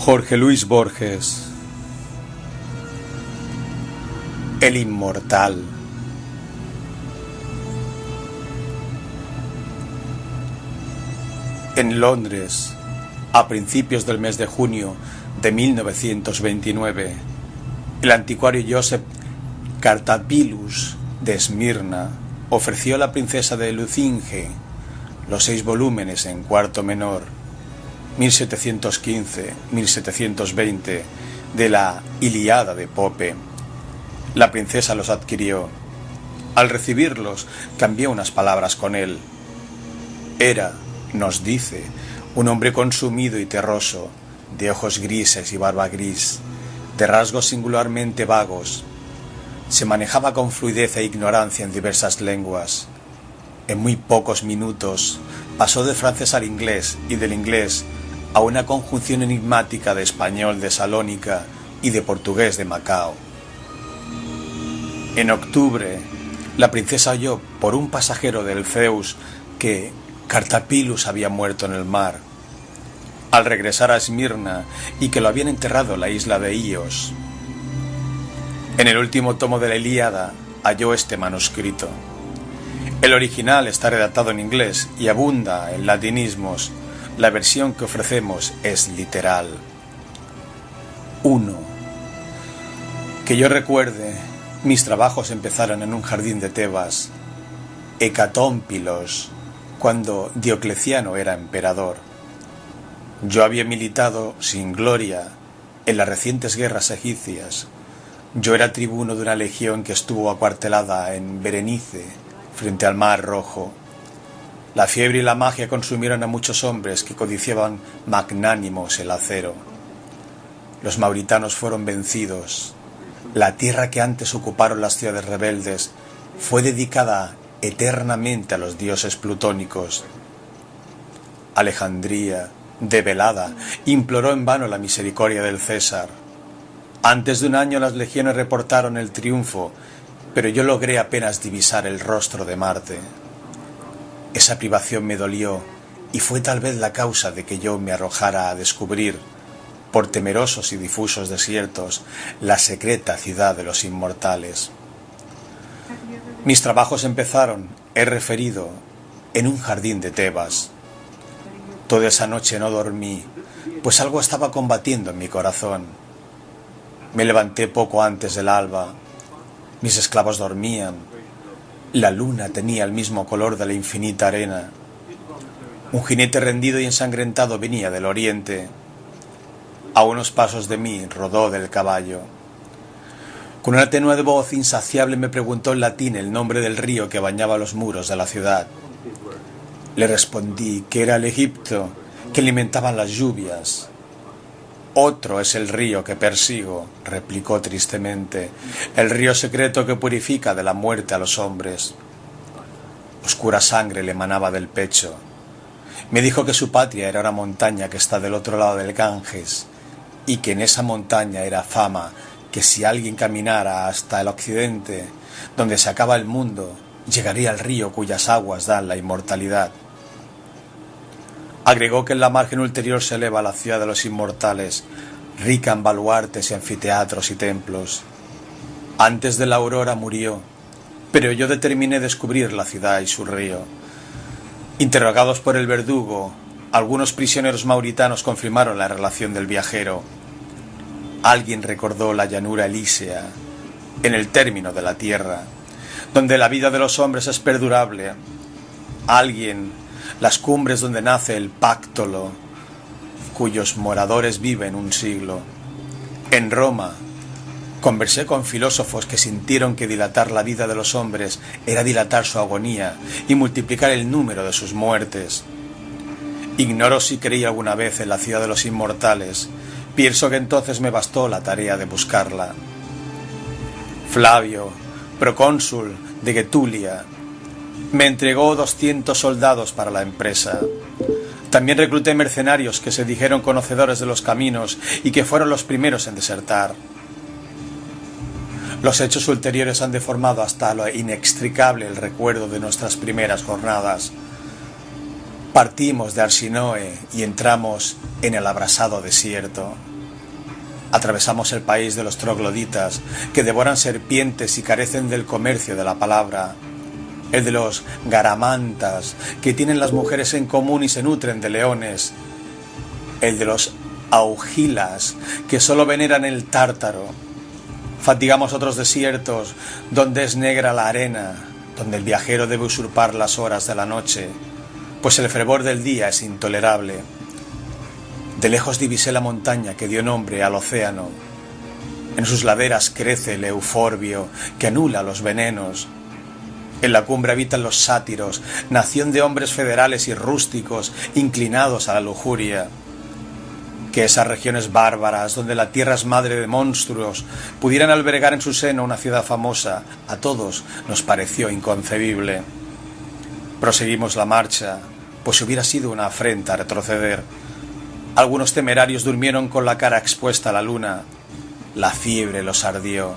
Jorge Luis Borges, el inmortal. En Londres, a principios del mes de junio de 1929, el anticuario Joseph Kartapilus de Esmirna ofreció a la princesa de Lucinge los 6 volúmenes en cuarto menor, 1715-1720, de la Ilíada de Pope. La princesa los adquirió. Al recibirlos, cambió unas palabras con él. Era, nos dice, un hombre consumido y terroso, de ojos grises y barba gris, de rasgos singularmente vagos. Se manejaba con fluidez e ignorancia en diversas lenguas. En muy pocos minutos pasó del francés al inglés y del inglés a una conjunción enigmática de español de Salónica y de portugués de Macao. En octubre, la princesa oyó por un pasajero del Zeus que Kartapilus había muerto en el mar, al regresar a Esmirna, y que lo habían enterrado en la isla de Ios. En el último tomo de la Ilíada halló este manuscrito. El original está redactado en inglés y abunda en latinismos. La versión que ofrecemos es literal. 1. Que yo recuerde, mis trabajos empezaron en un jardín de Tebas, Hecatómpilos, cuando Diocleciano era emperador. Yo había militado sin gloria en las recientes guerras egipcias. Yo era tribuno de una legión que estuvo acuartelada en Berenice, frente al Mar Rojo. La fiebre y la magia consumieron a muchos hombres que codiciaban magnánimos el acero. Los mauritanos fueron vencidos. La tierra que antes ocuparon las ciudades rebeldes fue dedicada eternamente a los dioses plutónicos. Alejandría, debelada, imploró en vano la misericordia del César. Antes de un año las legiones reportaron el triunfo, pero yo logré apenas divisar el rostro de Marte. Esa privación me dolió y fue tal vez la causa de que yo me arrojara a descubrir, por temerosos y difusos desiertos, la secreta ciudad de los inmortales. Mis trabajos empezaron, he referido, en un jardín de Tebas. Toda esa noche no dormí, pues algo estaba combatiendo en mi corazón. Me levanté poco antes del alba. Mis esclavos dormían. La luna tenía el mismo color de la infinita arena. Un jinete rendido y ensangrentado venía del oriente. A unos pasos de mí rodó del caballo. Con una tenue voz insaciable me preguntó en latín el nombre del río que bañaba los muros de la ciudad. Le respondí que era el Egipto, que alimentaban las lluvias. Otro es el río que persigo, replicó tristemente, el río secreto que purifica de la muerte a los hombres. Oscura sangre le emanaba del pecho. Me dijo que su patria era una montaña que está del otro lado del Ganges, y que en esa montaña era fama que si alguien caminara hasta el occidente, donde se acaba el mundo, llegaría al río cuyas aguas dan la inmortalidad. Agregó que en la margen ulterior se eleva la ciudad de los inmortales, rica en baluartes y anfiteatros y templos. Antes de la aurora murió, pero yo determiné descubrir la ciudad y su río. Interrogados por el verdugo, algunos prisioneros mauritanos confirmaron la relación del viajero. Alguien recordó la llanura elísea, en el término de la tierra, donde la vida de los hombres es perdurable. Alguien, las cumbres donde nace el Páctolo, cuyos moradores viven un siglo. En Roma, conversé con filósofos que sintieron que dilatar la vida de los hombres era dilatar su agonía y multiplicar el número de sus muertes. Ignoro si creí alguna vez en la ciudad de los inmortales. Pienso que entonces me bastó la tarea de buscarla. Flavio, procónsul de Getulia, me entregó 200 soldados para la empresa. También recluté mercenarios que se dijeron conocedores de los caminos y que fueron los primeros en desertar. Los hechos ulteriores han deformado hasta lo inextricable el recuerdo de nuestras primeras jornadas. Partimos de Arsinoe y entramos en el abrasado desierto. Atravesamos el país de los trogloditas, que devoran serpientes y carecen del comercio de la palabra. El de los garamantas, que tienen las mujeres en común y se nutren de leones. El de los augilas, que solo veneran el tártaro. Fatigamos otros desiertos, donde es negra la arena, donde el viajero debe usurpar las horas de la noche, pues el fervor del día es intolerable. De lejos divisé la montaña que dio nombre al océano. En sus laderas crece el euforbio, que anula los venenos. En la cumbre habitan los sátiros, nación de hombres federales y rústicos, inclinados a la lujuria. Que esas regiones bárbaras, donde la tierra es madre de monstruos, pudieran albergar en su seno una ciudad famosa, a todos nos pareció inconcebible. Proseguimos la marcha, pues hubiera sido una afrenta retroceder. Algunos temerarios durmieron con la cara expuesta a la luna. La fiebre los ardió.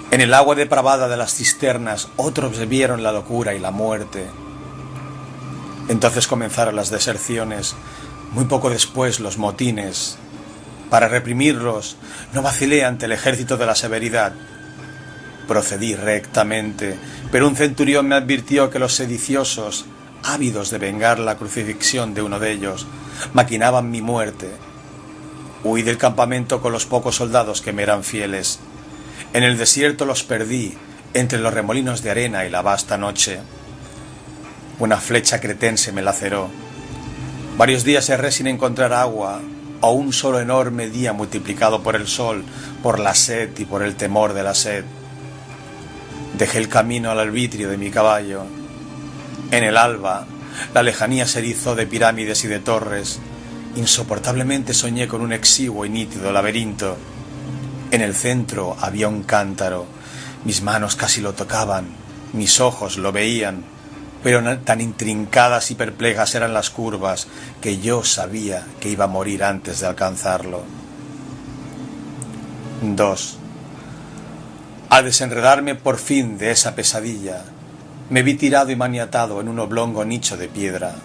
En el agua depravada de las cisternas, otros vieron la locura y la muerte. Entonces comenzaron las deserciones, muy poco después los motines. Para reprimirlos, no vacilé ante el ejército de la severidad. Procedí rectamente, pero un centurión me advirtió que los sediciosos, ávidos de vengar la crucifixión de uno de ellos, maquinaban mi muerte. Huí del campamento con los pocos soldados que me eran fieles. En el desierto los perdí, entre los remolinos de arena y la vasta noche. Una flecha cretense me laceró. Varios días erré sin encontrar agua, o un solo enorme día multiplicado por el sol, por la sed y por el temor de la sed. Dejé el camino al arbitrio de mi caballo. En el alba, la lejanía se erizó de pirámides y de torres. Insoportablemente soñé con un exiguo y nítido laberinto. En el centro había un cántaro. Mis manos casi lo tocaban, mis ojos lo veían, pero tan intrincadas y perplejas eran las curvas que yo sabía que iba a morir antes de alcanzarlo. 2. Al desenredarme por fin de esa pesadilla, me vi tirado y maniatado en un oblongo nicho de piedra,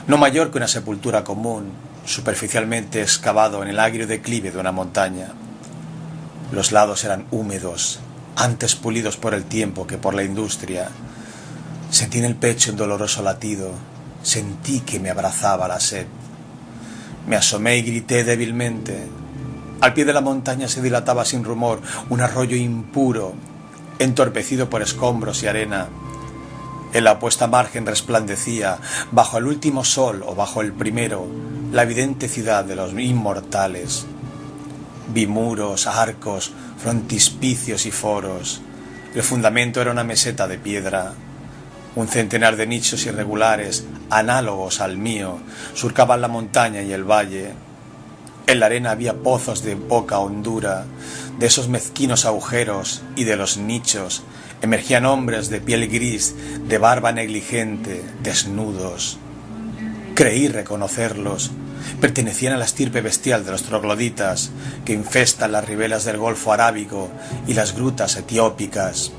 no mayor que una sepultura común, superficialmente excavado en el agrio declive de una montaña. Los lados eran húmedos, antes pulidos por el tiempo que por la industria. Sentí en el pecho un doloroso latido, sentí que me abrazaba la sed. Me asomé y grité débilmente. Al pie de la montaña se dilataba sin rumor un arroyo impuro, entorpecido por escombros y arena. En la opuesta margen resplandecía, bajo el último sol o bajo el primero, la evidente ciudad de los inmortales. Vi muros, arcos, frontispicios y foros. El fundamento era una meseta de piedra. Un centenar de nichos irregulares, análogos al mío, surcaban la montaña y el valle. En la arena había pozos de poca hondura. De esos mezquinos agujeros y de los nichos emergían hombres de piel gris, de barba negligente, desnudos. Creí reconocerlos. Pertenecían a la estirpe bestial de los trogloditas, que infestan las riberas del Golfo Arábigo y las grutas etiópicas.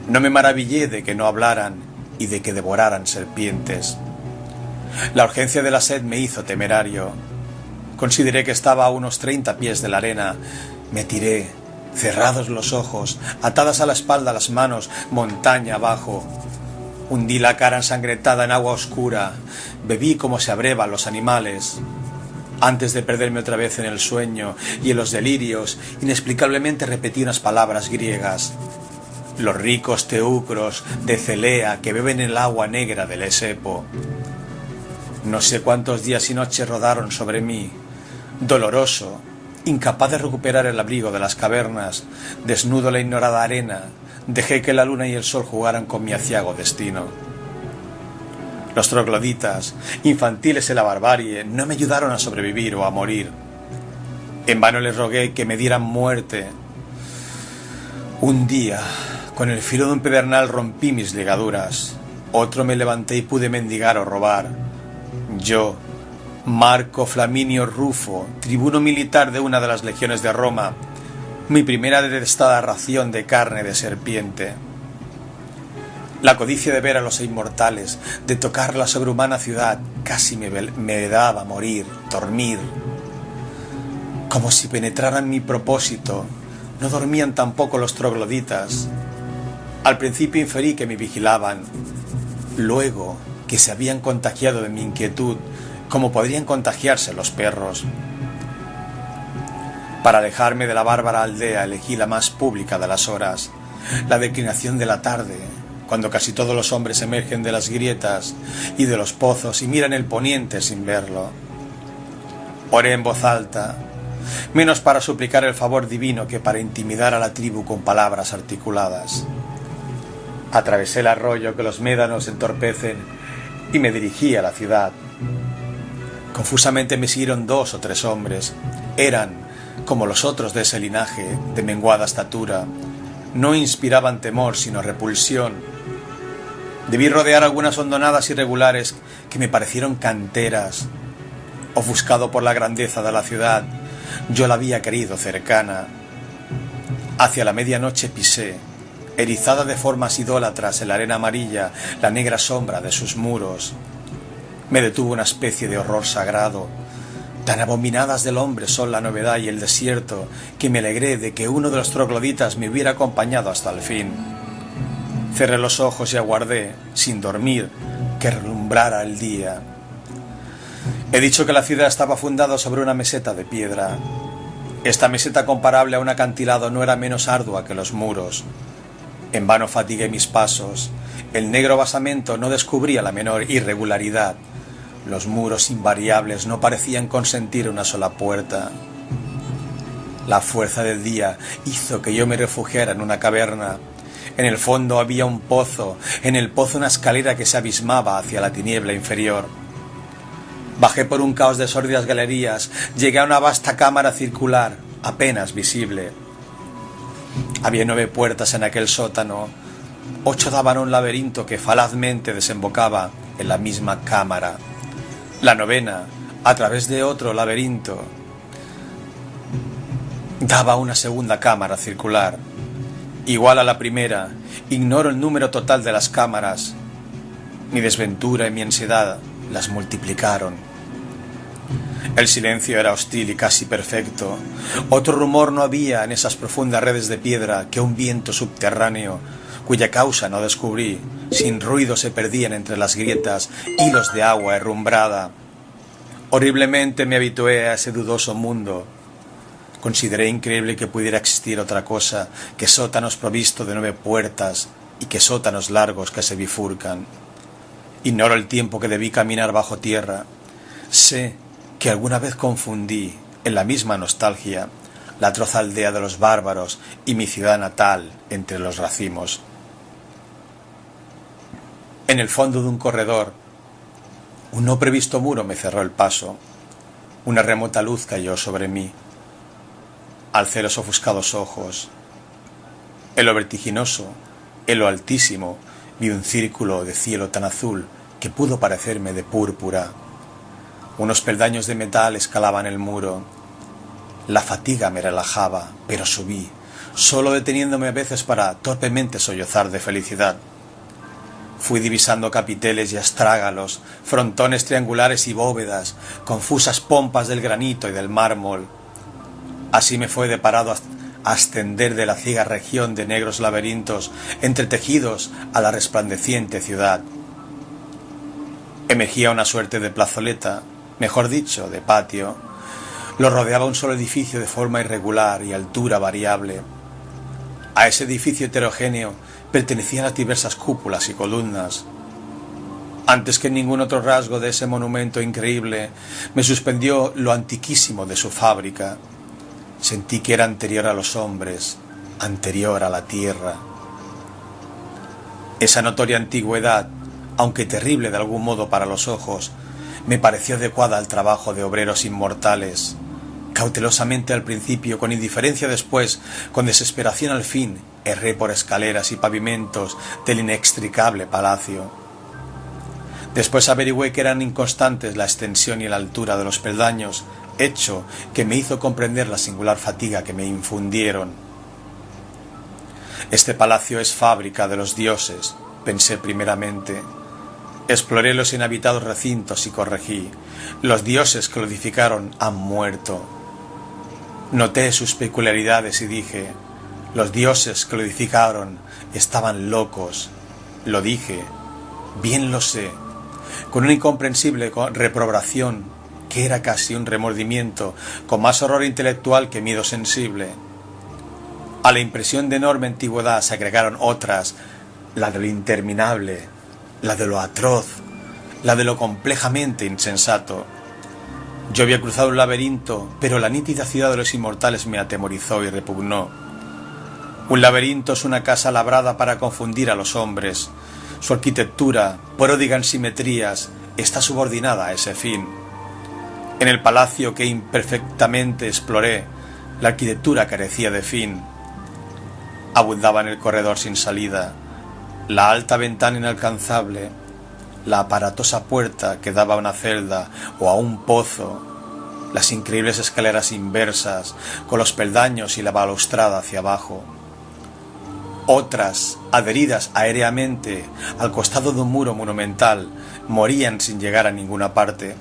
No me maravillé de que no hablaran y de que devoraran serpientes. La urgencia de la sed me hizo temerario. Consideré que estaba a unos 30 pies de la arena. Me tiré, cerrados los ojos, atadas a la espalda las manos, montaña abajo. Hundí la cara ensangrentada en agua oscura. Bebí como se abrevan los animales. Antes de perderme otra vez en el sueño y en los delirios, inexplicablemente repetí unas palabras griegas. Los ricos teucros de Celea que beben el agua negra del Esepo. No sé cuántos días y noches rodaron sobre mí. Doloroso, incapaz de recuperar el abrigo de las cavernas, desnudo en la ignorada arena, dejé que la luna y el sol jugaran con mi aciago destino. Los trogloditas, infantiles en la barbarie, no me ayudaron a sobrevivir o a morir. En vano les rogué que me dieran muerte. Un día, con el filo de un pedernal rompí mis ligaduras. Otro me levanté y pude mendigar o robar. Yo, Marco Flaminio Rufo, tribuno militar de una de las legiones de Roma, mi primera detestada ración de carne de serpiente. La codicia de ver a los inmortales, de tocar la sobrehumana ciudad, casi me daba morir, dormir. como si penetraran mi propósito. No dormían tampoco los trogloditas. Al principio inferí que me vigilaban, luego que se habían contagiado de mi inquietud, como podrían contagiarse los perros. Para alejarme de la bárbara aldea elegí la más pública de las horas, la declinación de la tarde, cuando casi todos los hombres emergen de las grietas y de los pozos y miran el poniente sin verlo. Oré en voz alta, menos para suplicar el favor divino que para intimidar a la tribu con palabras articuladas. Atravesé el arroyo que los médanos entorpecen y me dirigí a la ciudad. Confusamente me siguieron 2 o 3 hombres. Eran, como los otros de ese linaje, de menguada estatura. No inspiraban temor, sino repulsión. Debí rodear algunas hondonadas irregulares que me parecieron canteras. Ofuscado por la grandeza de la ciudad, yo la había querido cercana. Hacia la medianoche pisé, erizada de formas idólatras en la arena amarilla, la negra sombra de sus muros. Me detuvo una especie de horror sagrado. Tan abominadas del hombre son la novedad y el desierto, que me alegré de que uno de los trogloditas me hubiera acompañado hasta el fin. Cerré los ojos y aguardé, sin dormir, que relumbrara el día. He dicho que la ciudad estaba fundada sobre una meseta de piedra. Esta meseta, comparable a un acantilado, no era menos ardua que los muros. En vano fatigué mis pasos. El negro basamento no descubría la menor irregularidad. Los muros invariables no parecían consentir una sola puerta. La fuerza del día hizo que yo me refugiara en una caverna. En el fondo había un pozo, en el pozo una escalera que se abismaba hacia la tiniebla inferior. Bajé por un caos de sórdidas galerías, llegué a una vasta cámara circular, apenas visible. Había 9 puertas en aquel sótano. 8 daban a un laberinto que falazmente desembocaba en la misma cámara. La 9ª, a través de otro laberinto, daba a una segunda cámara circular. Igual a la primera, ignoro el número total de las cámaras. Mi desventura y mi ansiedad las multiplicaron. El silencio era hostil y casi perfecto. Otro rumor no había en esas profundas redes de piedra que un viento subterráneo, cuya causa no descubrí. Sin ruido se perdían entre las grietas hilos de agua herrumbrada. Horriblemente me habitué a ese dudoso mundo. Consideré increíble que pudiera existir otra cosa que sótanos provistos de 9 puertas y que sótanos largos que se bifurcan. Ignoro el tiempo que debí caminar bajo tierra. Sé que alguna vez confundí, en la misma nostalgia, la atroz aldea de los bárbaros y mi ciudad natal entre los racimos. En el fondo de un corredor, un no previsto muro me cerró el paso. Una remota luz cayó sobre mí. Alcé los ofuscados ojos. En lo vertiginoso, en lo altísimo, vi un círculo de cielo tan azul que pudo parecerme de púrpura. Unos peldaños de metal escalaban el muro. La fatiga me relajaba, pero subí, solo deteniéndome a veces para torpemente sollozar de felicidad. Fui divisando capiteles y astrágalos, frontones triangulares y bóvedas, confusas pompas del granito y del mármol. Así me fue deparado a ascender de la ciega región de negros laberintos entretejidos a la resplandeciente ciudad. Emergía una suerte de plazoleta, mejor dicho, de patio. Lo rodeaba un solo edificio de forma irregular y altura variable. A ese edificio heterogéneo pertenecían las diversas cúpulas y columnas. Antes que ningún otro rasgo de ese monumento increíble, me suspendió lo antiquísimo de su fábrica. Sentí que era anterior a los hombres, anterior a la tierra. Esa notoria antigüedad, aunque terrible de algún modo para los ojos, me pareció adecuada al trabajo de obreros inmortales. Cautelosamente al principio, con indiferencia después, con desesperación al fin, erré por escaleras y pavimentos del inextricable palacio. Después averigüé que eran inconstantes la extensión y la altura de los peldaños, hecho que me hizo comprender la singular fatiga que me infundieron. Este palacio es fábrica de los dioses, pensé primeramente. Exploré los inhabitados recintos y corregí. Los dioses que lo edificaron han muerto. Noté sus peculiaridades y dije: los dioses que lo edificaron estaban locos. Lo dije, bien lo sé, con una incomprensible reprobación que era casi un remordimiento, con más horror intelectual que miedo sensible. A la impresión de enorme antigüedad se agregaron otras, la de lo interminable, la de lo atroz, la de lo complejamente insensato. Yo había cruzado un laberinto, pero la nítida ciudad de los inmortales me atemorizó y repugnó. Un laberinto es una casa labrada para confundir a los hombres. Su arquitectura, pródiga en simetrías, está subordinada a ese fin. En el palacio que imperfectamente exploré, la arquitectura carecía de fin. Abundaba en el corredor sin salida, la alta ventana inalcanzable, la aparatosa puerta que daba a una celda o a un pozo, las increíbles escaleras inversas, con los peldaños y la balaustrada hacia abajo. Otras, adheridas aéreamente al costado de un muro monumental, morían sin llegar a ninguna parte.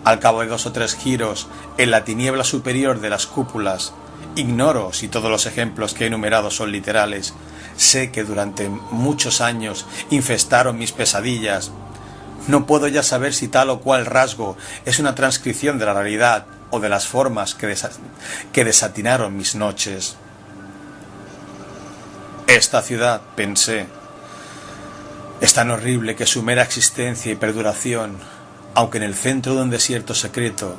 Al cabo de 2 o 3 giros, en la tiniebla superior de las cúpulas, ignoro si todos los ejemplos que he enumerado son literales, sé que durante muchos años infestaron mis pesadillas. No puedo ya saber si tal o cual rasgo es una transcripción de la realidad o de las formas que desatinaron mis noches. Esta ciudad, pensé, es tan horrible que su mera existencia y perduración, aunque en el centro de un desierto secreto,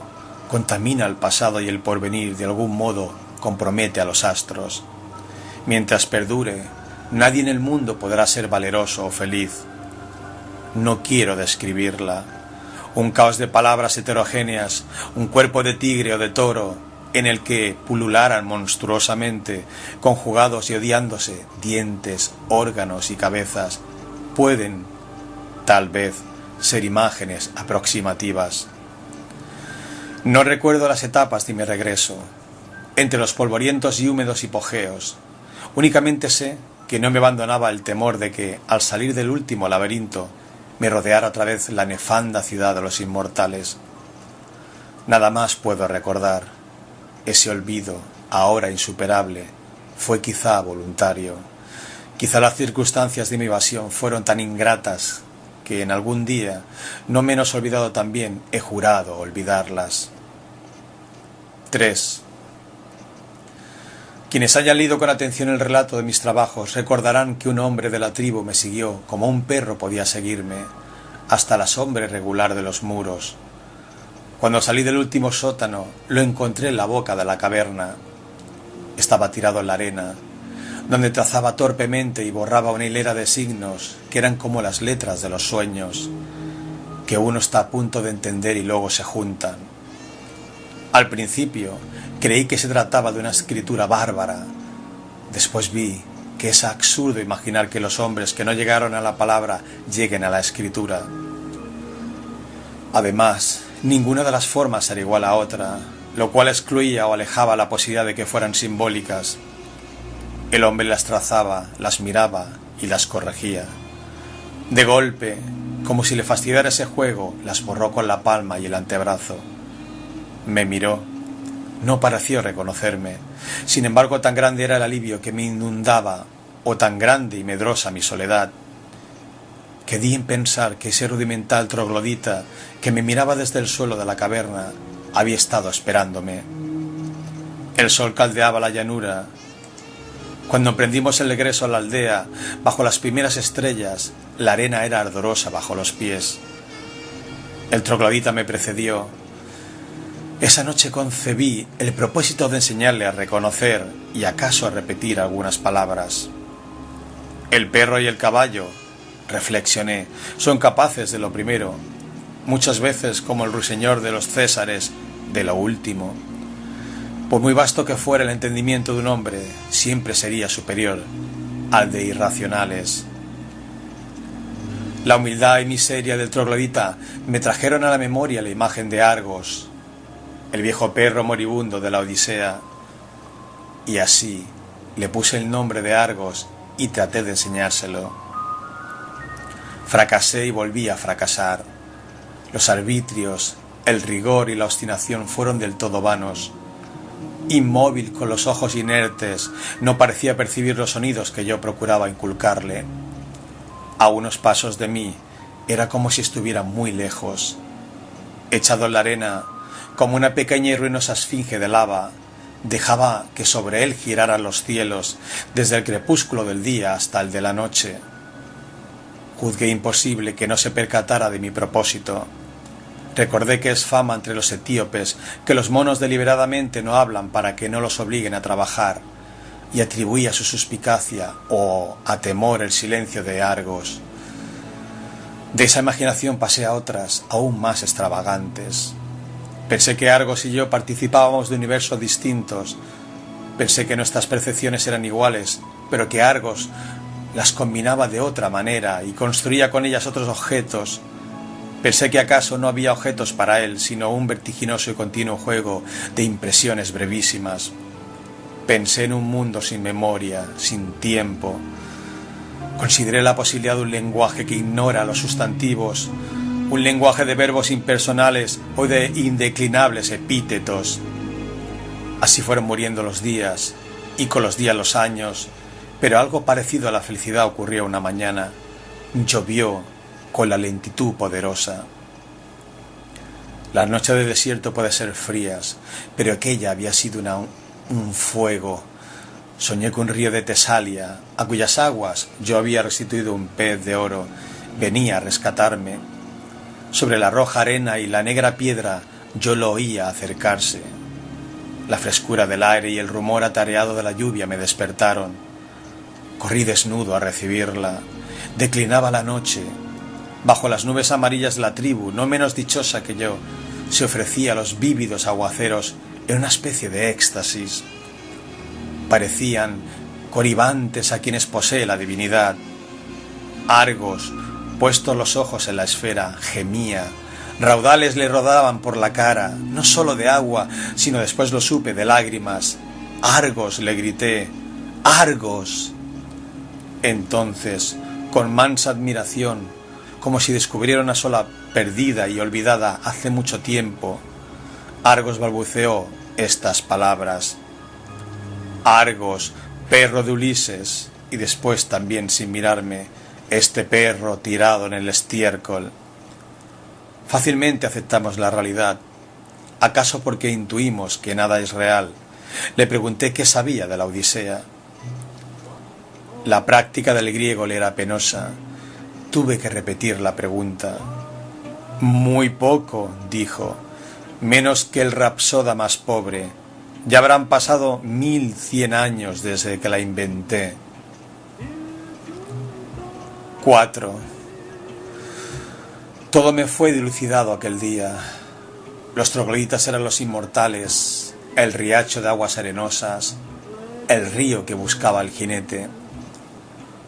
contamina el pasado y el porvenir, de algún modo compromete a los astros. Mientras perdure, nadie en el mundo podrá ser valeroso o feliz. No quiero describirla. Un caos de palabras heterogéneas, un cuerpo de tigre o de toro, en el que pulularan monstruosamente, conjugados y odiándose, dientes, órganos y cabezas, pueden, tal vez, ser imágenes aproximativas. No recuerdo las etapas de mi regreso, entre los polvorientos y húmedos hipogeos. Únicamente sé que no me abandonaba el temor de que, al salir del último laberinto, me rodeara otra vez la nefanda ciudad de los inmortales. Nada más puedo recordar. Ese olvido, ahora insuperable, fue quizá voluntario. Quizá las circunstancias de mi evasión fueron tan ingratas que en algún día, no menos olvidado también, he jurado olvidarlas. 3. Quienes hayan leído con atención el relato de mis trabajos recordarán que un hombre de la tribu me siguió como un perro podía seguirme, hasta la sombra irregular de los muros. Cuando salí del último sótano, lo encontré en la boca de la caverna. Estaba tirado en la arena, donde trazaba torpemente y borraba una hilera de signos que eran como las letras de los sueños, que uno está a punto de entender y luego se juntan. Al principio creí que se trataba de una escritura bárbara. Después vi que es absurdo imaginar que los hombres que no llegaron a la palabra lleguen a la escritura. Además, ninguna de las formas era igual a otra, lo cual excluía o alejaba la posibilidad de que fueran simbólicas. El hombre las trazaba, las miraba y las corregía. De golpe, como si le fastidiara ese juego, las borró con la palma y el antebrazo. Me miró. No pareció reconocerme. Sin embargo, tan grande era el alivio que me inundaba, o tan grande y medrosa mi soledad, que di en pensar que ese rudimental troglodita que me miraba desde el suelo de la caverna había estado esperándome. El sol caldeaba la llanura. Cuando emprendimos el regreso a la aldea, bajo las primeras estrellas, la arena era ardorosa bajo los pies. El troglodita me precedió. Esa noche concebí el propósito de enseñarle a reconocer y acaso a repetir algunas palabras. El perro y el caballo, reflexioné, son capaces de lo primero, muchas veces como el ruiseñor de los Césares, de lo último. Por muy vasto que fuera el entendimiento de un hombre, siempre sería superior al de irracionales. La humildad y miseria del troglodita me trajeron a la memoria la imagen de Argos, el viejo perro moribundo de la Odisea, y así le puse el nombre de Argos y traté de enseñárselo. Fracasé y volví a fracasar. Los arbitrios, el rigor y la obstinación fueron del todo vanos, Inmóvil, con los ojos inertes, no parecía percibir los sonidos que yo procuraba inculcarle. A unos pasos de mí, era como si estuviera muy lejos. Echado en la arena, como una pequeña y ruinosa esfinge de lava, dejaba que sobre él giraran los cielos, desde el crepúsculo del día hasta el de la noche. Juzgué imposible que no se percatara de mi propósito. Recordé que es fama entre los etíopes que los monos deliberadamente no hablan para que no los obliguen a trabajar, y atribuí a su suspicacia o a temor el silencio de Argos. De esa imaginación pasé a otras, aún más extravagantes. Pensé que Argos y yo participábamos de universos distintos. Pensé que nuestras percepciones eran iguales, pero que Argos las combinaba de otra manera y construía con ellas otros objetos. Pensé que acaso no había objetos para él, sino un vertiginoso y continuo juego de impresiones brevísimas. Pensé en un mundo sin memoria, sin tiempo. Consideré la posibilidad de un lenguaje que ignora los sustantivos, un lenguaje de verbos impersonales o de indeclinables epítetos. Así fueron muriendo los días, y con los días los años, pero algo parecido a la felicidad ocurrió una mañana. Llovió con la lentitud poderosa. Las noches de desierto pueden ser frías, pero aquella había sido un fuego. Soñé con un río de Tesalia, a cuyas aguas yo había restituido un pez de oro. Venía a rescatarme. Sobre la roja arena y la negra piedra yo lo oía acercarse. La frescura del aire y el rumor atareado de la lluvia me despertaron. Corrí desnudo a recibirla. Declinaba la noche. Bajo las nubes amarillas la tribu, no menos dichosa que yo, se ofrecía a los vívidos aguaceros en una especie de éxtasis. Parecían coribantes a quienes posee la divinidad. Argos, puestos los ojos en la esfera, gemía. Raudales le rodaban por la cara, no sólo de agua, sino después lo supe de lágrimas. Argos, le grité, Argos. Entonces, con mansa admiración, como si descubriera una sola perdida y olvidada hace mucho tiempo, Argos balbuceó estas palabras: Argos, perro de Ulises, y después también sin mirarme, este perro tirado en el estiércol. Fácilmente aceptamos la realidad, acaso porque intuimos que nada es real. Le pregunté qué sabía de la Odisea. La práctica del griego le era penosa. Tuve que repetir la pregunta. Muy poco, dijo, menos que el rapsoda más pobre. Ya habrán pasado 1100 años desde que la inventé. 4. Todo me fue dilucidado aquel día. Los trogloditas eran los inmortales, el riacho de aguas arenosas, el río que buscaba al jinete.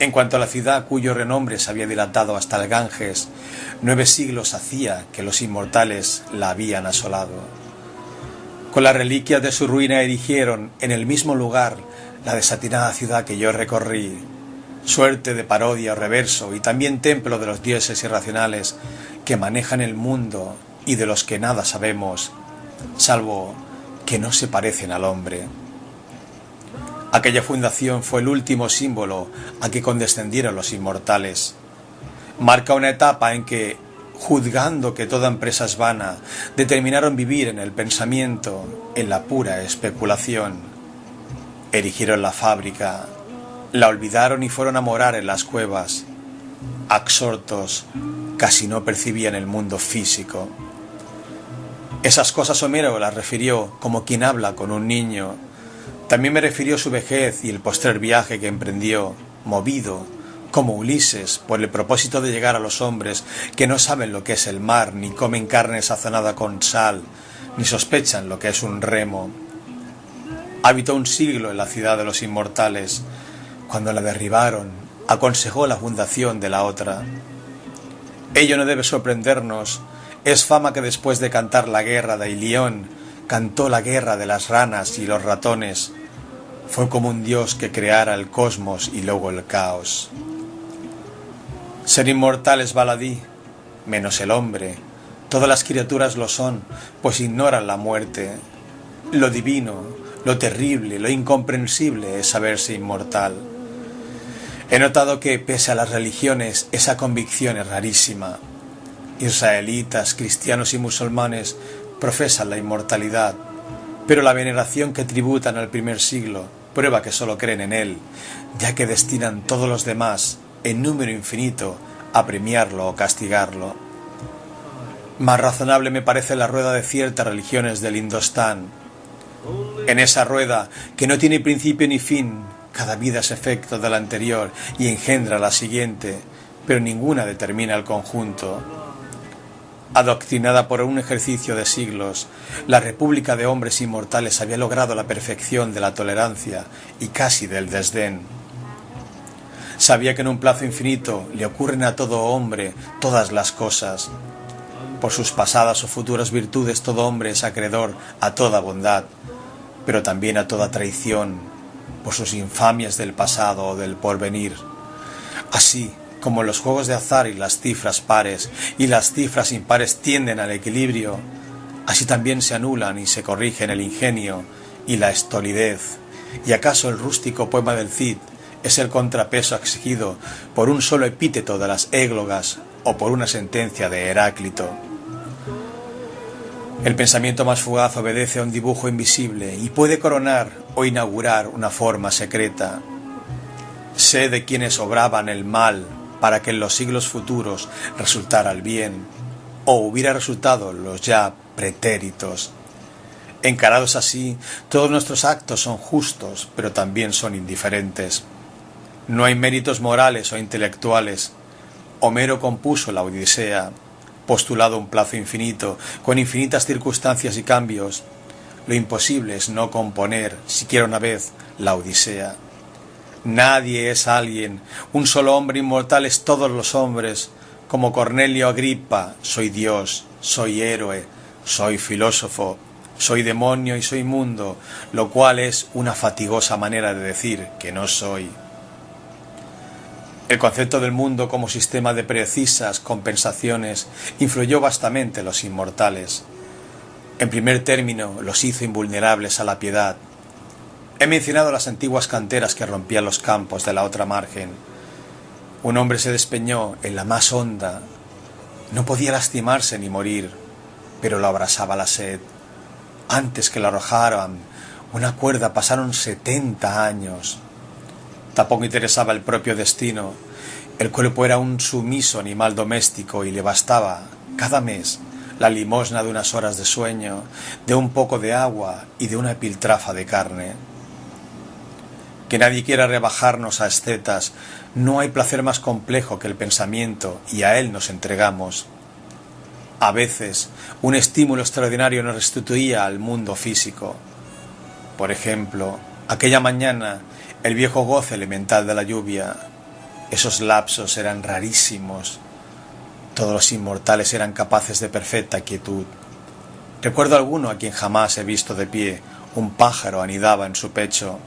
En cuanto a la ciudad cuyo renombre se había dilatado hasta el Ganges, 9 siglos hacía que los inmortales la habían asolado. Con las reliquias de su ruina erigieron en el mismo lugar la desatinada ciudad que yo recorrí, suerte de parodia o reverso y también templo de los dioses irracionales que manejan el mundo y de los que nada sabemos, salvo que no se parecen al hombre. Aquella fundación fue el último símbolo a que condescendieron los inmortales. Marca una etapa en que, juzgando que toda empresa es vana, determinaron vivir en el pensamiento, en la pura especulación. Erigieron la fábrica, la olvidaron y fueron a morar en las cuevas. Absortos, casi no percibían el mundo físico. Esas cosas Homero las refirió como quien habla con un niño. También me refirió su vejez y el postrer viaje que emprendió, movido, como Ulises, por el propósito de llegar a los hombres que no saben lo que es el mar, ni comen carne sazonada con sal, ni sospechan lo que es un remo. Habitó un siglo en la ciudad de los inmortales. Cuando la derribaron, aconsejó la fundación de la otra. Ello no debe sorprendernos. Es fama que después de cantar la guerra de Ilión, cantó la guerra de las ranas y los ratones. Fue como un dios que creara el cosmos y luego el caos. Ser inmortal es baladí, menos el hombre. Todas las criaturas lo son, pues ignoran la muerte. Lo divino, lo terrible, lo incomprensible es saberse inmortal. He notado que, pese a las religiones, esa convicción es rarísima. Israelitas, cristianos y musulmanes profesan la inmortalidad, pero la veneración que tributan al primer siglo prueba que solo creen en él, ya que destinan todos los demás, en número infinito, a premiarlo o castigarlo. Más razonable me parece la rueda de ciertas religiones del Indostán. En esa rueda, que no tiene principio ni fin, cada vida es efecto de la anterior y engendra la siguiente, pero ninguna determina el conjunto. Adoctrinada por un ejercicio de siglos, la República de Hombres Inmortales había logrado la perfección de la tolerancia y casi del desdén. Sabía que en un plazo infinito le ocurren a todo hombre todas las cosas. Por sus pasadas o futuras virtudes todo hombre es acreedor a toda bondad, pero también a toda traición, por sus infamias del pasado o del porvenir. Así como los juegos de azar y las cifras pares y las cifras impares tienden al equilibrio, así también se anulan y se corrigen el ingenio y la estolidez. ¿Y acaso el rústico poema del Cid es el contrapeso exigido por un solo epíteto de las églogas o por una sentencia de Heráclito? El pensamiento más fugaz obedece a un dibujo invisible y puede coronar o inaugurar una forma secreta. Sé de quienes obraban el mal para que en los siglos futuros resultara el bien, o hubiera resultado los ya pretéritos. Encarados así, todos nuestros actos son justos, pero también son indiferentes. No hay méritos morales o intelectuales. Homero compuso la Odisea, postulado un plazo infinito, con infinitas circunstancias y cambios. Lo imposible es no componer, siquiera una vez, la Odisea. Nadie es alguien, un solo hombre inmortal es todos los hombres. Como Cornelio Agripa, soy Dios, soy héroe, soy filósofo, soy demonio y soy mundo, lo cual es una fatigosa manera de decir que no soy. El concepto del mundo como sistema de precisas compensaciones influyó vastamente en los inmortales. En primer término, los hizo invulnerables a la piedad. He mencionado las antiguas canteras que rompían los campos de la otra margen. Un hombre se despeñó en la más honda. No podía lastimarse ni morir, pero lo abrasaba la sed. Antes que lo arrojaran una cuerda pasaron 70 años. Tampoco interesaba el propio destino. El cuerpo era un sumiso animal doméstico y le bastaba, cada mes, la limosna de unas horas de sueño, de un poco de agua y de una piltrafa de carne. Que nadie quiera rebajarnos a ascetas. No hay placer más complejo que el pensamiento, y a él nos entregamos. A veces, un estímulo extraordinario nos restituía al mundo físico. Por ejemplo, aquella mañana, el viejo goce elemental de la lluvia. Esos lapsos eran rarísimos. Todos los inmortales eran capaces de perfecta quietud. Recuerdo alguno a quien jamás he visto de pie. Un pájaro anidaba en su pecho.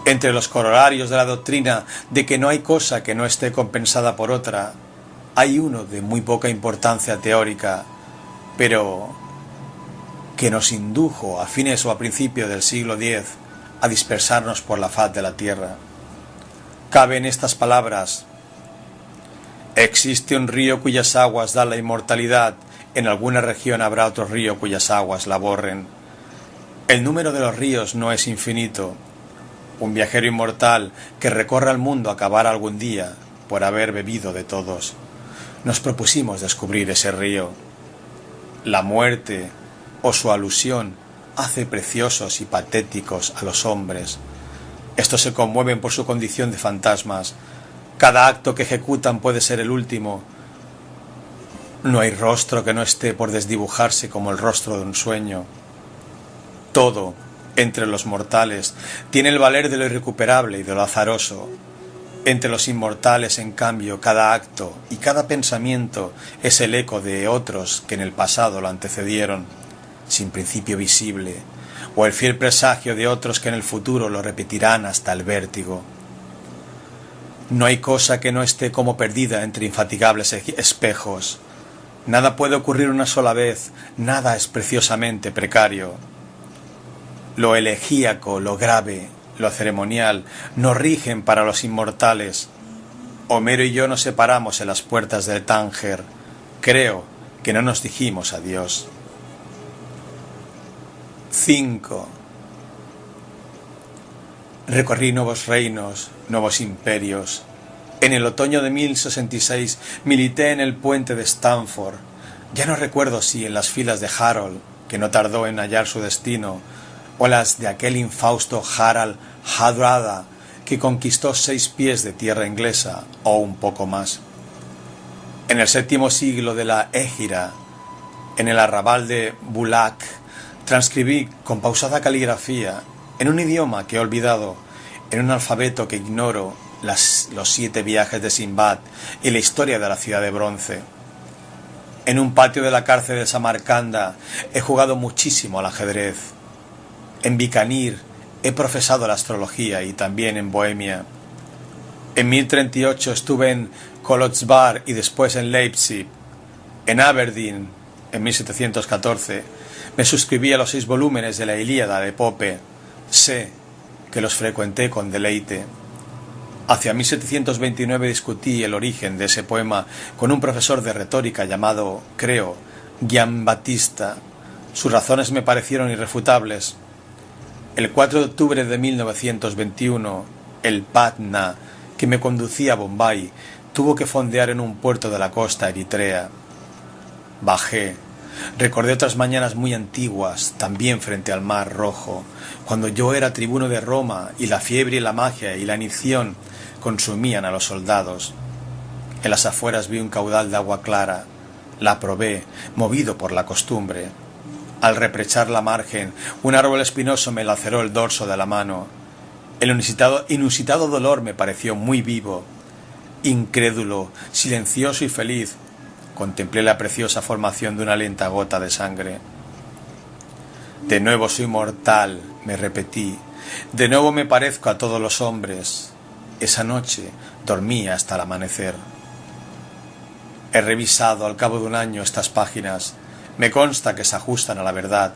Entre los corolarios de la doctrina de que no hay cosa que no esté compensada por otra, hay uno de muy poca importancia teórica, pero que nos indujo a fines o a principios del siglo X a dispersarnos por la faz de la tierra. Cabe en estas palabras: existe un río cuyas aguas dan la inmortalidad, en alguna región habrá otro río cuyas aguas la borren. El número de los ríos no es infinito. Un viajero inmortal que recorra el mundo acabará algún día por haber bebido de todos. Nos propusimos descubrir ese río. La muerte, o su alusión, hace preciosos y patéticos a los hombres. Estos se conmueven por su condición de fantasmas. Cada acto que ejecutan puede ser el último. No hay rostro que no esté por desdibujarse como el rostro de un sueño. Todo, entre los mortales, tiene el valer de lo irrecuperable y de lo azaroso. Entre los inmortales, en cambio, cada acto y cada pensamiento es el eco de otros que en el pasado lo antecedieron, sin principio visible, o el fiel presagio de otros que en el futuro lo repetirán hasta el vértigo. No hay cosa que no esté como perdida entre infatigables espejos. Nada puede ocurrir una sola vez, nada es preciosamente precario. Lo elegíaco, lo grave, lo ceremonial, nos rigen para los inmortales. Homero y yo nos separamos en las puertas del Tánger. Creo que no nos dijimos adiós. 5. Recorrí nuevos reinos, nuevos imperios. En el otoño de 1066 milité en el puente de Stamford. Ya no recuerdo si en las filas de Harold, que no tardó en hallar su destino, o las de aquel infausto Harald Hardrada, que conquistó 6 pies de tierra inglesa, o un poco más. En el 7º siglo de la Égira, en el arrabal de Bulak, transcribí con pausada caligrafía, en un idioma que he olvidado, en un alfabeto que ignoro, los 7 viajes de Sinbad y la historia de la ciudad de bronce. En un patio de la cárcel de Samarcanda he jugado muchísimo al ajedrez. En Bikanir he profesado la astrología y también en Bohemia. En 1038 estuve en Kolotzbar y después en Leipzig. En Aberdeen, en 1714, me suscribí a los 6 volúmenes de la Ilíada de Pope. Sé que los frecuenté con deleite. Hacia 1729 discutí el origen de ese poema con un profesor de retórica llamado, creo, Giambattista. Sus razones me parecieron irrefutables. El 4 de octubre de 1921, el Patna, que me conducía a Bombay, tuvo que fondear en un puerto de la costa eritrea. Bajé. Recordé otras mañanas muy antiguas, también frente al Mar Rojo, cuando yo era tribuno de Roma y la fiebre y la magia y la inición consumían a los soldados. En las afueras vi un caudal de agua clara. La probé, movido por la costumbre. Al reprechar la margen, un árbol espinoso me laceró el dorso de la mano. El inusitado dolor me pareció muy vivo. Incrédulo, silencioso y feliz, contemplé la preciosa formación de una lenta gota de sangre. De nuevo soy mortal, me repetí. De nuevo me parezco a todos los hombres. Esa noche dormí hasta el amanecer. He revisado al cabo de un año estas páginas. Me consta que se ajustan a la verdad,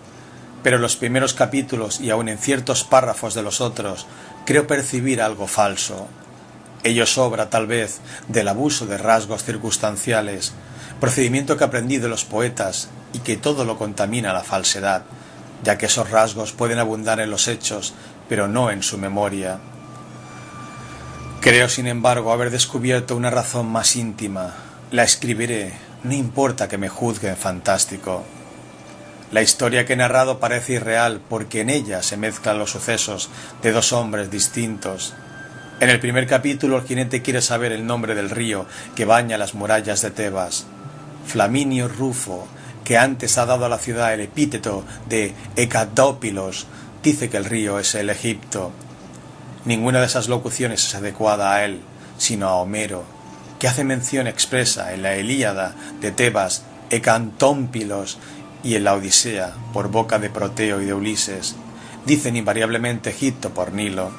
pero en los primeros capítulos y aun en ciertos párrafos de los otros creo percibir algo falso. Ello sobra, tal vez, del abuso de rasgos circunstanciales, procedimiento que aprendí de los poetas y que todo lo contamina la falsedad, ya que esos rasgos pueden abundar en los hechos, pero no en su memoria. Creo, sin embargo, haber descubierto una razón más íntima. La escribiré, no importa que me juzguen fantástico. La historia que he narrado parece irreal porque en ella se mezclan los sucesos de 2 hombres distintos. En el primer capítulo el jinete quiere saber el nombre del río que baña las murallas de Tebas. Flaminio Rufo, que antes ha dado a la ciudad el epíteto de Hecatópilos, dice que el río es el Egipto. Ninguna de esas locuciones es adecuada a él, sino a Homero, que hace mención expresa en la Ilíada de Tebas, Hecatómpilos, y en la Odisea, por boca de Proteo y de Ulises, dicen invariablemente Egipto por Nilo.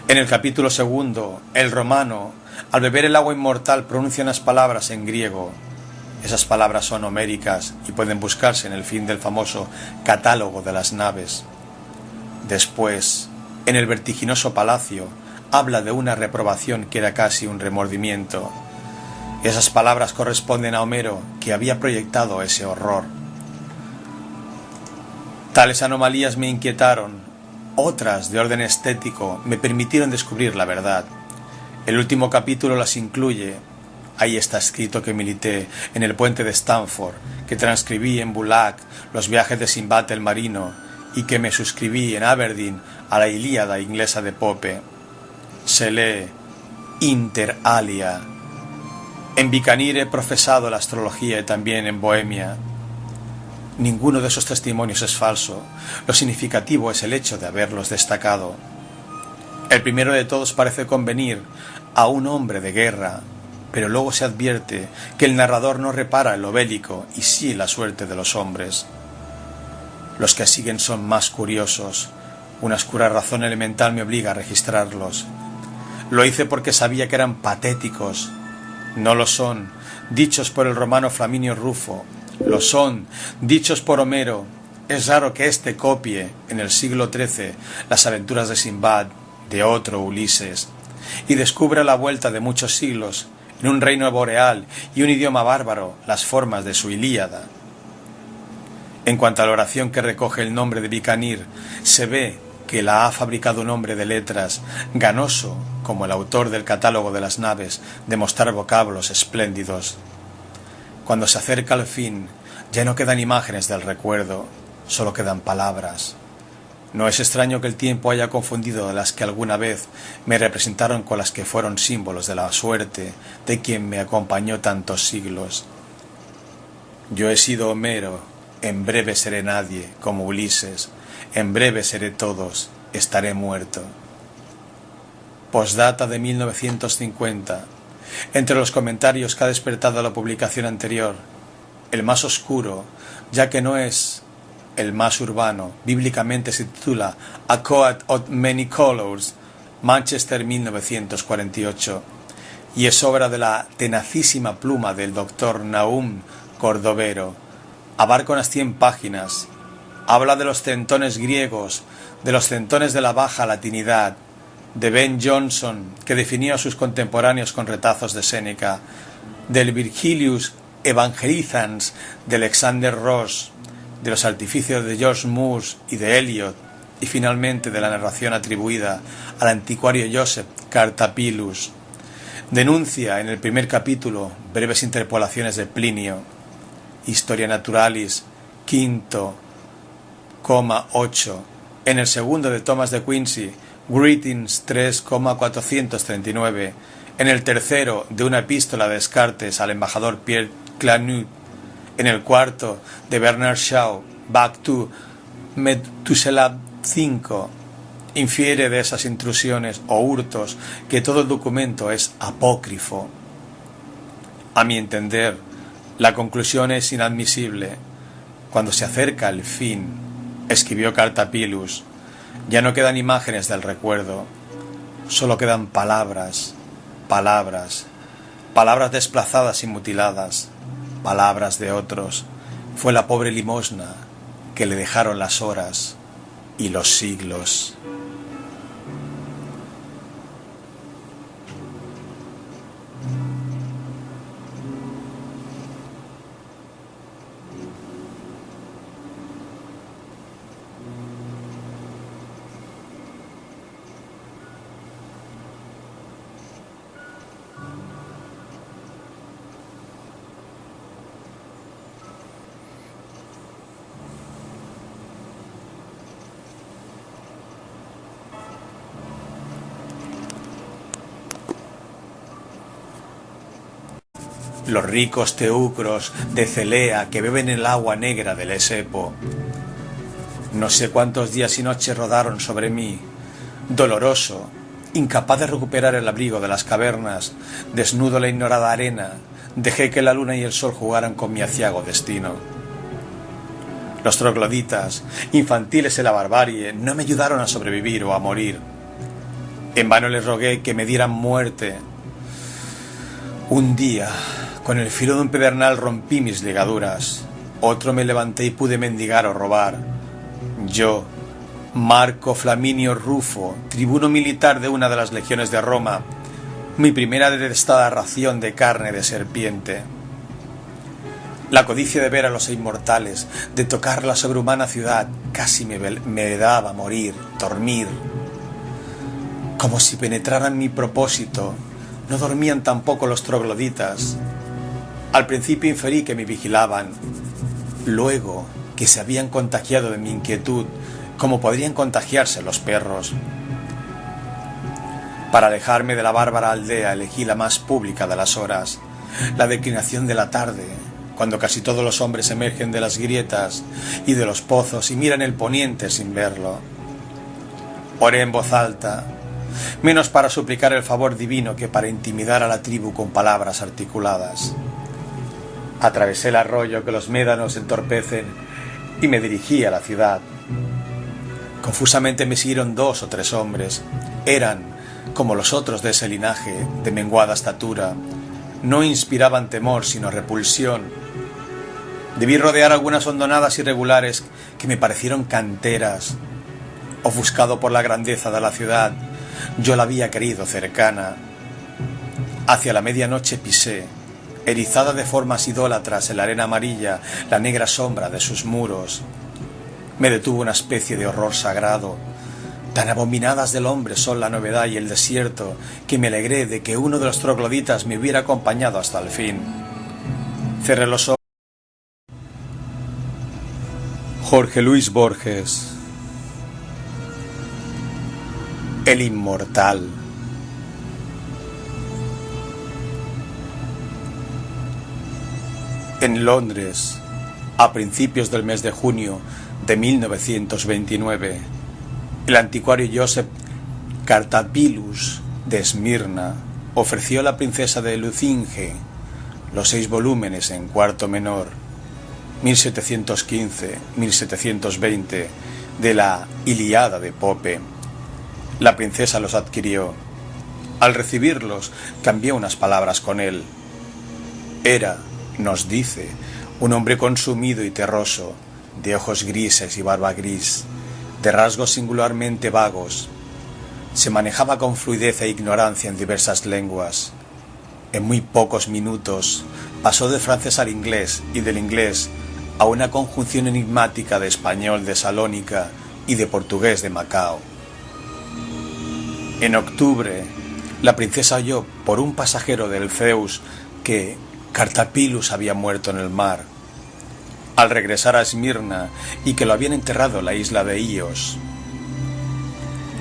En el capítulo 2, el romano, al beber el agua inmortal, pronuncia unas palabras en griego. Esas palabras son homéricas y pueden buscarse en el fin del famoso catálogo de las naves. Después, en el vertiginoso palacio, habla de una reprobación que era casi un remordimiento. Esas palabras corresponden a Homero, que había proyectado ese horror. Tales anomalías me inquietaron. Otras, de orden estético, me permitieron descubrir la verdad. El último capítulo las incluye. Ahí está escrito que milité en el puente de Stamford, que transcribí en Bulak los viajes de Sinbad el marino y que me suscribí en Aberdeen a la Ilíada inglesa de Pope. Se lee inter alia. En Bikanir he profesado la astrología y también en Bohemia. Ninguno de esos testimonios es falso. Lo significativo es el hecho de haberlos destacado. El primero de todos parece convenir a un hombre de guerra, pero luego se advierte que el narrador no repara en lo bélico y sí la suerte de los hombres. Los que siguen son más curiosos. Una oscura razón elemental me obliga a registrarlos. Lo hice porque sabía que eran patéticos. No lo son, dichos por el romano Flaminio Rufo. Lo son, dichos por Homero. Es raro que éste copie, en el siglo XIII, las aventuras de Simbad, de otro Ulises, y descubre a la vuelta de muchos siglos, en un reino boreal y un idioma bárbaro, las formas de su Ilíada. En cuanto a la oración que recoge el nombre de Bicanir, se ve que la ha fabricado un hombre de letras, ganoso, como el autor del catálogo de las naves, de mostrar vocablos espléndidos. Cuando se acerca al fin, ya no quedan imágenes del recuerdo, solo quedan palabras. No es extraño que el tiempo haya confundido las que alguna vez me representaron con las que fueron símbolos de la suerte de quien me acompañó tantos siglos. Yo he sido Homero, en breve seré nadie, como Ulises, en breve seré todos, estaré muerto. Postdata de 1950. Entre los comentarios que ha despertado la publicación anterior, el más oscuro, ya que no es el más urbano, bíblicamente se titula A Coat of Many Colors, Manchester 1948, y es obra de la tenacísima pluma del doctor Nahum Cordovero. Abarca unas 100 páginas. Habla de los centones griegos, de los centones de la baja latinidad, de Ben Jonson, que definió a sus contemporáneos con retazos de Séneca, del Virgilius Evangelizans de Alexander Ross, de los artificios de George Moore y de Eliot, y finalmente de la narración atribuida al anticuario Joseph Cartapilus. Denuncia en el primer capítulo breves interpolaciones de Plinio, Historia Naturalis, quinto, 8, en el segundo de Thomas de Quincy, Greetings 3,439, en el tercero de una epístola de Descartes al embajador Pierre Clanut, en el cuarto de Bernard Shaw, Back to Methuselah 5, infiere de esas intrusiones o hurtos que todo el documento es apócrifo. A mi entender, la conclusión es inadmisible. Cuando se acerca el fin, escribió Cartapilus, ya no quedan imágenes del recuerdo, solo quedan palabras, palabras, palabras desplazadas y mutiladas, palabras de otros. Fue la pobre limosna que le dejaron las horas y los siglos. Los ricos teucros de Celea que beben el agua negra del Esepo. No sé cuántos días y noches rodaron sobre mí, doloroso, incapaz de recuperar el abrigo de las cavernas, desnudo en la ignorada arena, dejé que la luna y el sol jugaran con mi aciago destino. Los trogloditas, infantiles en la barbarie, no me ayudaron a sobrevivir o a morir. En vano les rogué que me dieran muerte. Un día, con el filo de un pedernal rompí mis ligaduras. Otro me levanté y pude mendigar o robar. Yo, Marco Flaminio Rufo, tribuno militar de una de las legiones de Roma, mi primera detestada ración de carne de serpiente. La codicia de ver a los inmortales, de tocar la sobrehumana ciudad, casi me daba morir, dormir. Como si penetraran mi propósito, no dormían tampoco los trogloditas. Al principio inferí que me vigilaban, luego que se habían contagiado de mi inquietud, como podrían contagiarse los perros. Para alejarme de la bárbara aldea elegí la más pública de las horas, la declinación de la tarde, cuando casi todos los hombres emergen de las grietas y de los pozos y miran el poniente sin verlo. Oré en voz alta, menos para suplicar el favor divino que para intimidar a la tribu con palabras articuladas. Atravesé el arroyo que los médanos entorpecen y me dirigí a la ciudad. Confusamente me siguieron 2 o 3 hombres. Eran, como los otros de ese linaje, de menguada estatura. No inspiraban temor, sino repulsión. Debí rodear algunas hondonadas irregulares que me parecieron canteras. Ofuscado por la grandeza de la ciudad, yo la había querido cercana. Hacia la medianoche pisé, erizada de formas idólatras en la arena amarilla, la negra sombra de sus muros. Me detuvo una especie de horror sagrado. Tan abominadas del hombre son la novedad y el desierto, que me alegré de que uno de los trogloditas me hubiera acompañado hasta el fin. Cerré los ojos. Jorge Luis Borges. El inmortal. En Londres, a principios del mes de junio de 1929, el anticuario Joseph Cartapilus de Esmirna ofreció a la princesa de Lucinge los 6 volúmenes en cuarto menor, 1715-1720, de la Ilíada de Pope. La princesa los adquirió. Al recibirlos, cambió unas palabras con él. Era, nos dice, un hombre consumido y terroso, de ojos grises y barba gris, de rasgos singularmente vagos. Se manejaba con fluidez e ignorancia en diversas lenguas. En muy pocos minutos pasó del francés al inglés y del inglés a una conjunción enigmática de español de Salónica y de portugués de Macao. En octubre, la princesa oyó por un pasajero del Zeus que Cartapilus había muerto en el mar, al regresar a Esmirna, y que lo habían enterrado en la isla de Ios.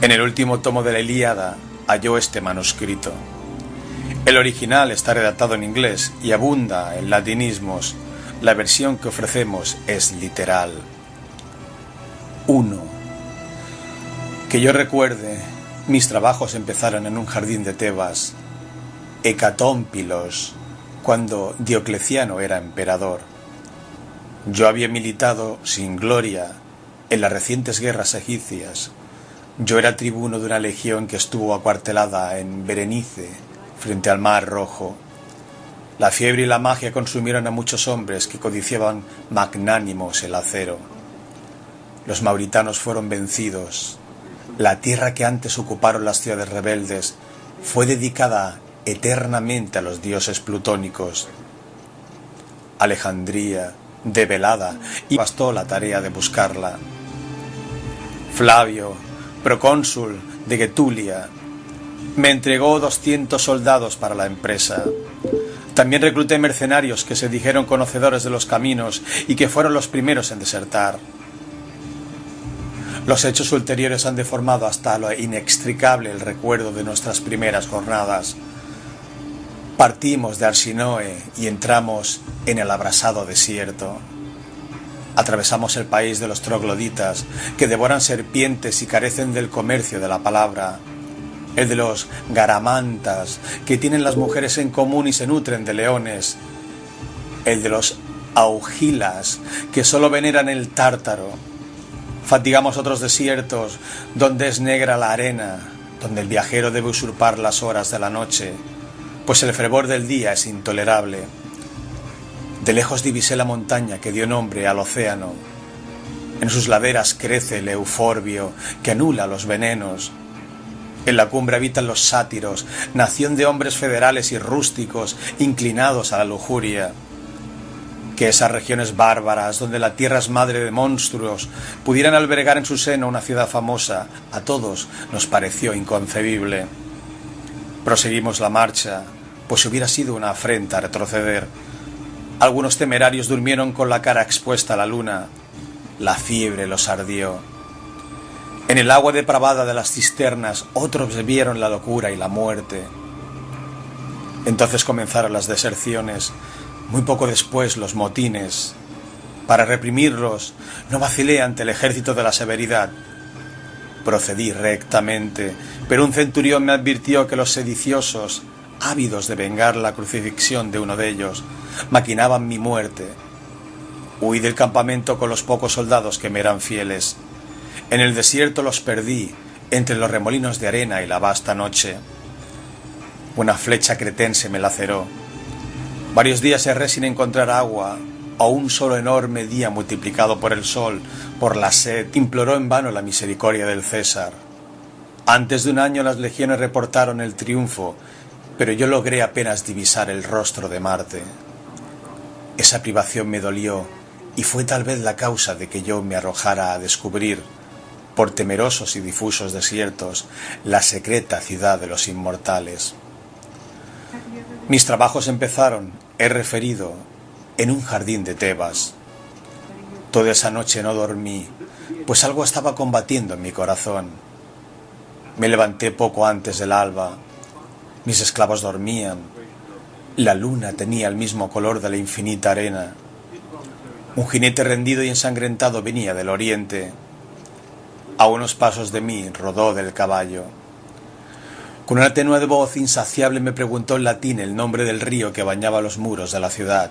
En el último tomo de la Ilíada halló este manuscrito. El original está redactado en inglés y abunda en latinismos. La versión que ofrecemos es literal. 1. Que yo recuerde, mis trabajos empezaron en un jardín de Tebas, Hecatómpilos, cuando Diocleciano era emperador. Yo había militado sin gloria en las recientes guerras egipcias. Yo era tribuno de una legión que estuvo acuartelada en Berenice, frente al Mar Rojo. La fiebre y la magia consumieron a muchos hombres que codiciaban magnánimos el acero. Los mauritanos fueron vencidos. La tierra que antes ocuparon las ciudades rebeldes fue dedicada eternamente a los dioses plutónicos. Alejandría, debelada, y bastó la tarea de buscarla. Flavio, procónsul de Getulia, me entregó 200 soldados para la empresa. También recluté mercenarios que se dijeron conocedores de los caminos y que fueron los primeros en desertar. Los hechos ulteriores han deformado hasta lo inextricable el recuerdo de nuestras primeras jornadas. Partimos de Arsinoe y entramos en el abrasado desierto. Atravesamos el país de los trogloditas, que devoran serpientes y carecen del comercio de la palabra. El de los garamantas, que tienen las mujeres en común y se nutren de leones. El de los augilas, que solo veneran el tártaro. Fatigamos otros desiertos, donde es negra la arena, donde el viajero debe usurpar las horas de la noche, pues el fervor del día es intolerable. De lejos divisé la montaña que dio nombre al océano. En sus laderas crece el euforbio, que anula los venenos. En la cumbre habitan los sátiros, nación de hombres federales y rústicos, inclinados a la lujuria. Que esas regiones bárbaras, donde la tierra es madre de monstruos, pudieran albergar en su seno una ciudad famosa, a todos nos pareció inconcebible. Proseguimos la marcha, pues hubiera sido una afrenta retroceder. Algunos temerarios durmieron con la cara expuesta a la luna. La fiebre los ardió. En el agua depravada de las cisternas, otros vieron la locura y la muerte. Entonces comenzaron las deserciones, muy poco después los motines. Para reprimirlos, no vacilé ante el ejército de la severidad. Procedí rectamente, pero un centurión me advirtió que los sediciosos, ávidos de vengar la crucifixión de uno de ellos, maquinaban mi muerte. Huí del campamento con los pocos soldados que me eran fieles. En el desierto los perdí, entre los remolinos de arena y la vasta noche. Una flecha cretense me laceró. Varios días erré sin encontrar agua. o un solo enorme día multiplicado por el sol, por la sed, imploró en vano la misericordia del César. Antes de un año las legiones reportaron el triunfo, pero yo logré apenas divisar el rostro de Marte. Esa privación me dolió y fue tal vez la causa de que yo me arrojara a descubrir, por temerosos y difusos desiertos, la secreta ciudad de los inmortales. Mis trabajos empezaron, he referido, en un jardín de Tebas. Toda esa noche no dormí, pues algo estaba combatiendo en mi corazón. Me levanté poco antes del alba. Mis esclavos dormían. La luna tenía el mismo color de la infinita arena. Un jinete rendido y ensangrentado venía del oriente. A unos pasos de mí rodó del caballo. Con una tenue voz insaciable me preguntó en latín el nombre del río que bañaba los muros de la ciudad.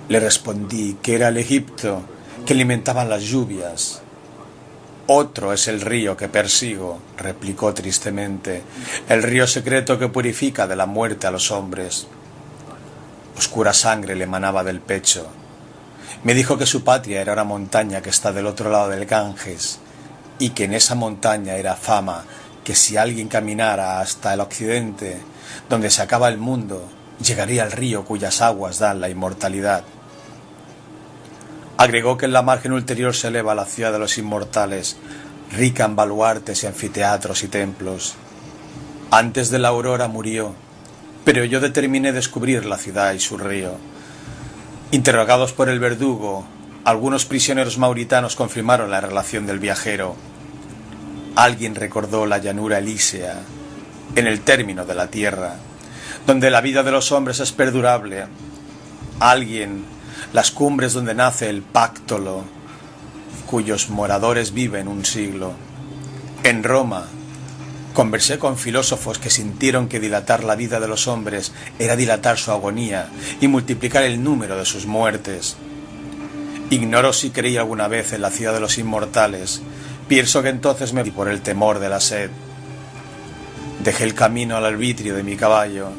Le respondí que era el Egipto, que alimentaban las lluvias. Otro es el río que persigo, replicó tristemente, el río secreto que purifica de la muerte a los hombres. Oscura sangre le manaba del pecho. Me dijo que su patria era una montaña que está del otro lado del Ganges, y que en esa montaña era fama que si alguien caminara hasta el occidente, donde se acaba el mundo, llegaría al río cuyas aguas dan la inmortalidad. Agregó que en la margen ulterior se eleva la ciudad de los inmortales, rica en baluartes y anfiteatros y templos. Antes de la aurora murió, pero yo determiné descubrir la ciudad y su río. Interrogados por el verdugo, algunos prisioneros mauritanos confirmaron la relación del viajero. Alguien recordó la llanura elísea, en el término de la tierra, donde la vida de los hombres es perdurable. Alguien, las cumbres donde nace el Páctolo, cuyos moradores viven un siglo. En Roma, conversé con filósofos que sintieron que dilatar la vida de los hombres era dilatar su agonía y multiplicar el número de sus muertes. Ignoro si creí alguna vez en la ciudad de los inmortales. Pienso que entonces me vi por el temor de la sed. Dejé el camino al arbitrio de mi caballo.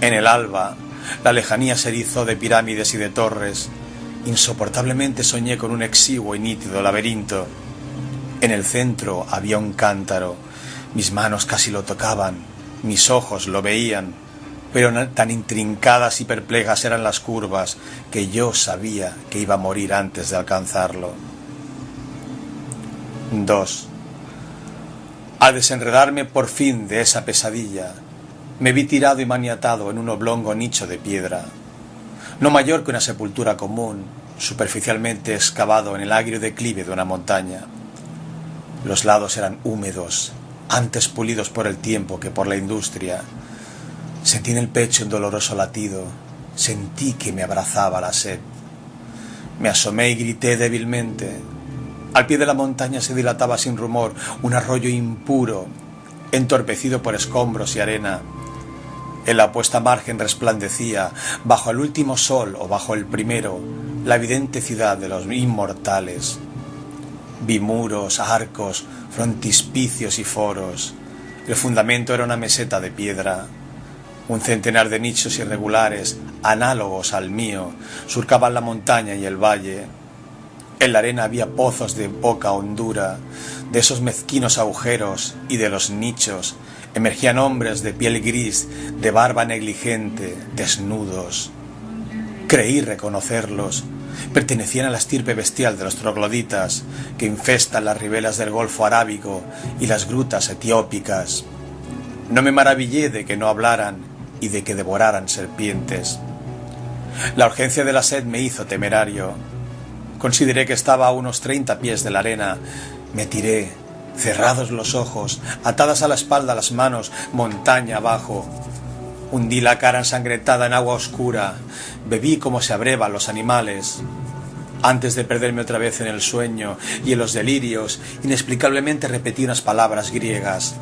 En el alba, la lejanía se erizó de pirámides y de torres. Insoportablemente soñé con un exiguo y nítido laberinto. En el centro había un cántaro. Mis manos casi lo tocaban, mis ojos lo veían, pero tan intrincadas y perplejas eran las curvas que yo sabía que iba a morir antes de alcanzarlo. 2. Al desenredarme por fin de esa pesadilla, me vi tirado y maniatado en un oblongo nicho de piedra, no mayor que una sepultura común, superficialmente excavado en el agrio declive de una montaña. Los lados eran húmedos, antes pulidos por el tiempo que por la industria. Sentí en el pecho un doloroso latido, sentí que me abrazaba la sed. Me asomé y grité débilmente. Al pie de la montaña se dilataba sin rumor un arroyo impuro, entorpecido por escombros y arena. En la opuesta margen resplandecía, bajo el último sol o bajo el primero, la evidente ciudad de los inmortales. Vi muros, arcos, frontispicios y foros. El fundamento era una meseta de piedra. Un centenar de nichos irregulares, análogos al mío, surcaban la montaña y el valle. En la arena había pozos de poca hondura. De esos mezquinos agujeros y de los nichos emergían hombres de piel gris, de barba negligente, desnudos. Creí reconocerlos. Pertenecían a la estirpe bestial de los trogloditas, que infestan las riberas del Golfo Arábigo y las grutas etiópicas. No me maravillé de que no hablaran y de que devoraran serpientes. La urgencia de la sed me hizo temerario. Consideré que estaba a unos 30 pies de la arena. Me tiré, cerrados los ojos, atadas a la espalda las manos, montaña abajo. Hundí la cara ensangrentada en agua oscura. Bebí como se abrevan los animales. Antes de perderme otra vez en el sueño y en los delirios, inexplicablemente repetí unas palabras griegas.